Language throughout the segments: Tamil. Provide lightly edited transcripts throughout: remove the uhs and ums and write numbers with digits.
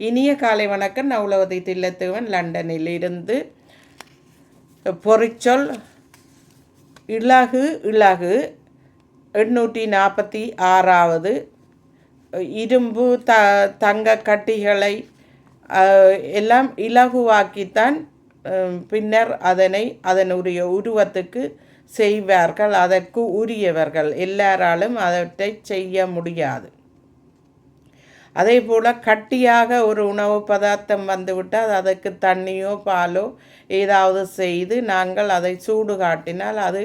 இனிய காலை வணக்கம். நான் உலகத்தை தில்லத்துவன் லண்டனில் இருந்து. பொறிச்சொல் இலகு 846. இரும்பு தங்க கட்டிகளை எல்லாம் இலகுவாக்கித்தான் பின்னர் அதனுடைய உருவத்துக்கு செய்வார்கள். அதற்கு உரியவர்கள் எல்லாராலும் அவற்றை செய்ய முடியாது. அதே போல் கட்டியாக ஒரு உணவு பதார்த்தம் வந்துவிட்டால் அதற்கு தண்ணியோ பாலோ ஏதாவது செய்து நாங்கள் அதை சூடு காட்டினால் அது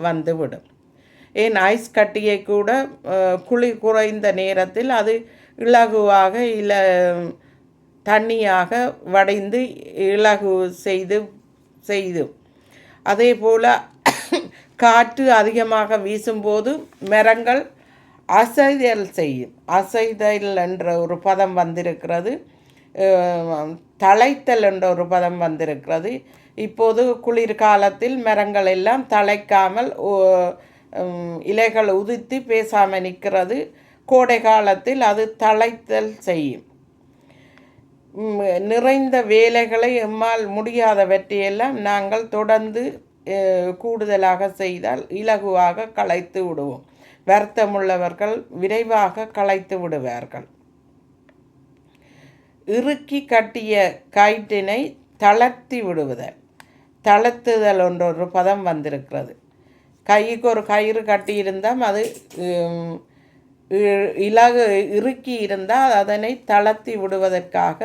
வந்துவிடும். ஏன் ஐஸ் கட்டியை கூட குளிர் குறைந்த நேரத்தில் அது இலகுவாக தண்ணியாக வடைந்து இலகு செய்து அதே போல் காற்று அதிகமாக வீசும்போது மரங்கள் அசைதல் என்ற ஒரு பதம் வந்திருக்கிறது. தழைத்தல் என்ற ஒரு பதம் வந்திருக்கிறது. இப்போது குளிர்காலத்தில் மரங்கள் எல்லாம் தழைக்காமல் இலைகள் உதிர்த்து பேசாமல் நிற்கிறது. கோடை காலத்தில் அது தழைத்தல் செய்யும். நிறைந்த வேலைகளை எம்மால் முடியாதவற்றையெல்லாம் நாங்கள் தொடர்ந்து கூடுதலாக செய்தால் இலகுவாக களைத்து விடுவோம். வருத்தமுள்ளவர்கள் விரைவாக களைத்து விடுவார்கள். இறுக்கி கட்டிய கயிற்றினை தளர்த்தி விடுவதல், தளர்த்துதல் என்ற ஒரு பதம் வந்திருக்கிறது. கைக்கு ஒரு கயிறு கட்டியிருந்தால் அது இறுக்கி இருந்தால் அதனை தளர்த்தி விடுவதற்காக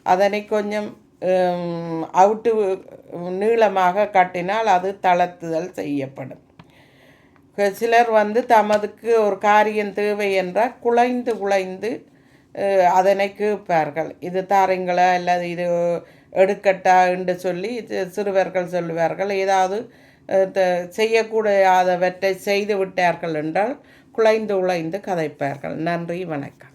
அதனை கொஞ்சம் அவுட்டு நீளமாக கட்டினால் அது தளர்த்துதல் செய்யப்படும். சிலர் தமதுக்கு ஒரு காரியம் தேவை என்றால் குலைந்து அதனை கேட்பார்கள். இது தாரீங்களா அல்லது இது எடுக்கட்டா என்று சொல்லி சிறுவர்கள் சொல்லுவார்கள். ஏதாவது செய்யக்கூடாதவற்றை செய்து விட்டார்கள் என்றால் குலைந்து கதைப்பார்கள். நன்றி, வணக்கம்.